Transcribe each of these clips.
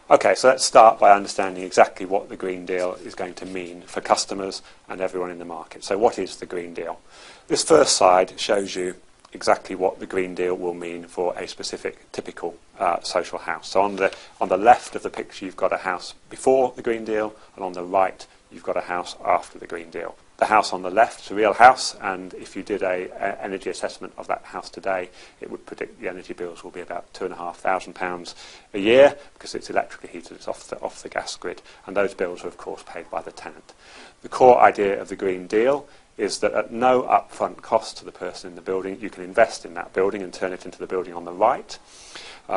Okay, so let's start by understanding exactly what the Green Deal is going to mean for customers and everyone in the market. So what is the Green Deal? This first slide shows you exactly what the Green Deal will mean for a specific typical social house. So on the left of the picture you've got a house before the Green Deal, and on the right you've got a house after the Green Deal. The house on the left is a real house, and if you did an energy assessment of that house today, it would predict the energy bills will be about £2,500 a year, because it's electrically heated, it's off the gas grid, and those bills are of course paid by the tenant. The core idea of the Green Deal is that at no upfront cost to the person in the building, you can invest in that building and turn it into the building on the right,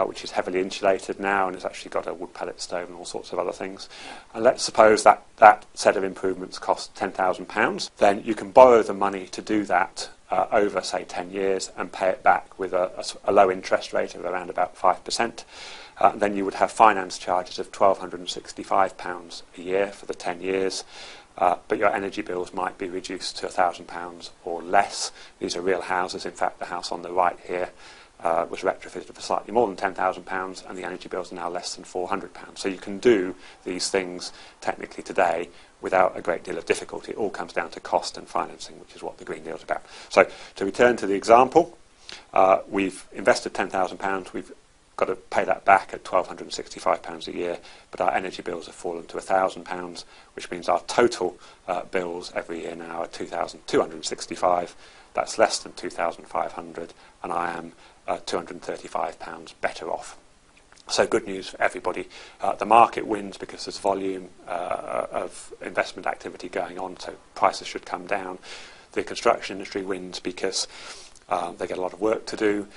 which is heavily insulated now, and it's actually got a wood pellet stove and all sorts of other things. And let's suppose that that set of improvements costs £10,000. Then you can borrow the money to do that over, say, 10 years and pay it back with a low interest rate of around about 5%. Then you would have finance charges of £1,265 a year for the 10 years. But your energy bills might be reduced to £1,000 or less. These are real houses. In fact, the house on the right here was retrofitted for slightly more than £10,000, and the energy bills are now less than £400. So you can do these things technically today without a great deal of difficulty. It all comes down to cost and financing, which is what the Green Deal is about. So to return to the example, we've invested £10,000. We've got to pay that back at £1,265 a year, but our energy bills have fallen to £1,000, which means our total bills every year now are £2,265. That's less than £2,500, and I am £235 better off. So good news for everybody. The market wins because there's volume of investment activity going on, so prices should come down. The construction industry wins because they get a lot of work to do.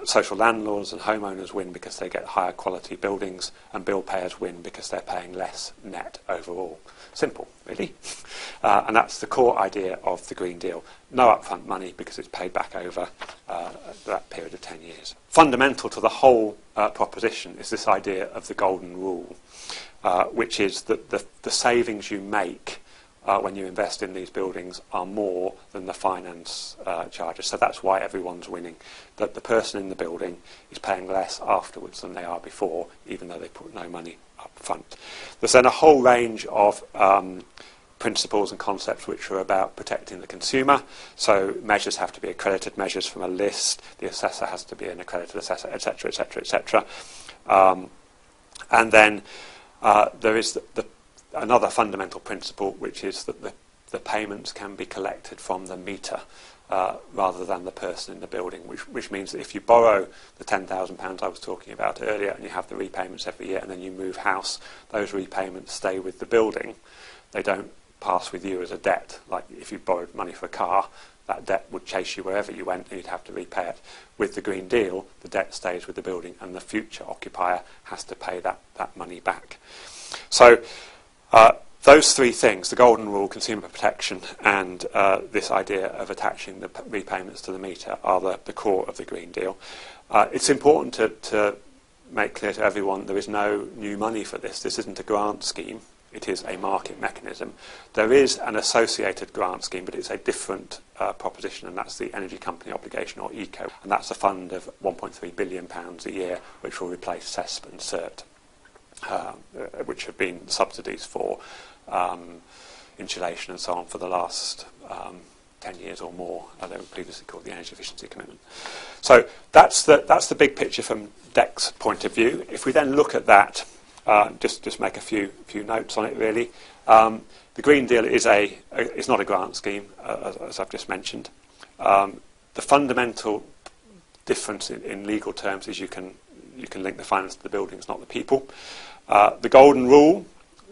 Social landlords and homeowners win because they get higher quality buildings, and bill payers win because they're paying less net overall. Simple, really. And that's the core idea of the Green Deal. No upfront money because it's paid back over that period of 10 years. Fundamental to the whole proposition is this idea of the golden rule, which is that the savings you make when you invest in these buildings are more than the finance charges. So that's why everyone's winning. That the person in the building is paying less afterwards than they are before, even though they put no money up front. There's then a whole range of principles and concepts which are about protecting the consumer. So measures have to be accredited measures from a list. The assessor has to be an accredited assessor, etc., etc., etc. And then there is another fundamental principle, which is that the payments can be collected from the meter rather than the person in the building, which means that if you borrow the £10,000 I was talking about earlier and you have the repayments every year and then you move house, those repayments stay with the building. They don't pass with you as a debt. Like if you borrowed money for a car, that debt would chase you wherever you went and you'd have to repay it. With the Green Deal, the debt stays with the building and the future occupier has to pay that money back. So those three things, the golden rule, consumer protection, and this idea of attaching the repayments to the meter, are the core of the Green Deal. It's important to make clear to everyone there is no new money for this. This isn't a grant scheme. It is a market mechanism. There is an associated grant scheme, but it's a different proposition, and that's the Energy Company Obligation, or ECO. And that's a fund of £1.3 billion a year, which will replace CESP and CERT, which have been subsidies for insulation and so on for the last 10 years or more. They were previously called the Energy Efficiency Commitment. So that's the big picture from DEC's point of view. If we then look at that, just make a few notes on it, really. The Green Deal is not a grant scheme, as I've just mentioned. The fundamental difference in legal terms is you can link the finance to the buildings, not the people. The golden rule,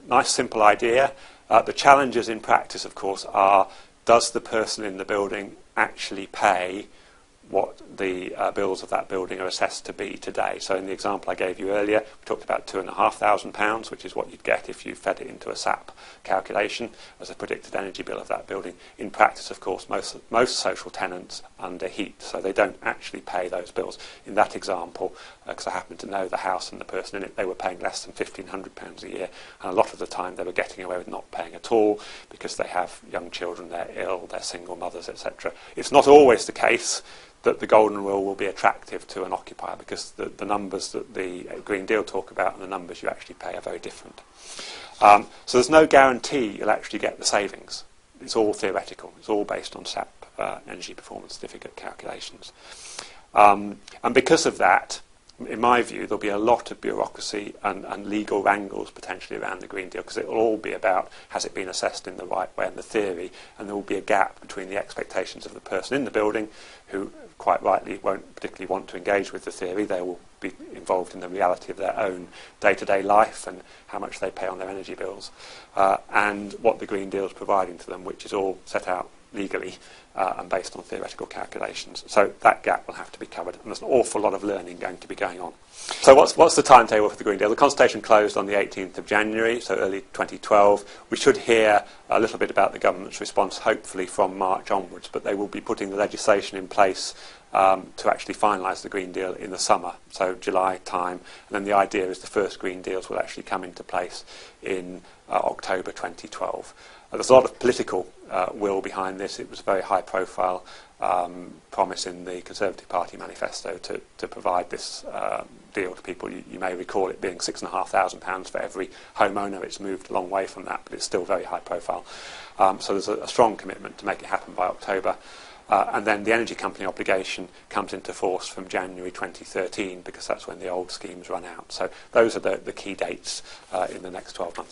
nice simple idea. The challenges in practice, of course, are: does the person in the building actually pay what the bills of that building are assessed to be today? So in the example I gave you earlier, we talked about £2,500, which is what you'd get if you fed it into a SAP calculation as a predicted energy bill of that building. In practice, of course, most social tenants underheat, so they don't actually pay those bills. In that example, because I happen to know the house and the person in it, they were paying less than £1,500 a year, and a lot of the time they were getting away with not paying at all because they have young children, they're ill, they're single mothers, etc. It's not always the case that the golden rule will be attractive to an occupier, because the numbers that the Green Deal talk about and the numbers you actually pay are very different. So there's no guarantee you'll actually get the savings. It's all theoretical. It's all based on SAP energy performance certificate calculations. And because of that, in my view, there'll be a lot of bureaucracy and legal wrangles potentially around the Green Deal, because it will all be about, has it been assessed in the right way in the theory, and there will be a gap between the expectations of the person in the building, who quite rightly won't particularly want to engage with the theory. They will be involved in the reality of their own day-to-day life and how much they pay on their energy bills, and what the Green Deal is providing to them, which is all set out legally and based on theoretical calculations. So that gap will have to be covered, and there's an awful lot of learning going to be going on. So what's the timetable for the Green Deal? The consultation closed on the 18th of January, so early 2012. We should hear a little bit about the government's response, hopefully from March onwards, but they will be putting the legislation in place to actually finalise the Green Deal in the summer, so July time, and then the idea is the first Green Deals will actually come into place in October 2012. There's a lot of political will behind this. It was a very high-profile promise in the Conservative Party manifesto to provide this deal to people. You may recall it being £6,500 for every homeowner. It's moved a long way from that, but it's still very high-profile. So there's a strong commitment to make it happen by October. And then the energy company obligation comes into force from January 2013, because that's when the old schemes run out. So those are the key dates in the next 12 months.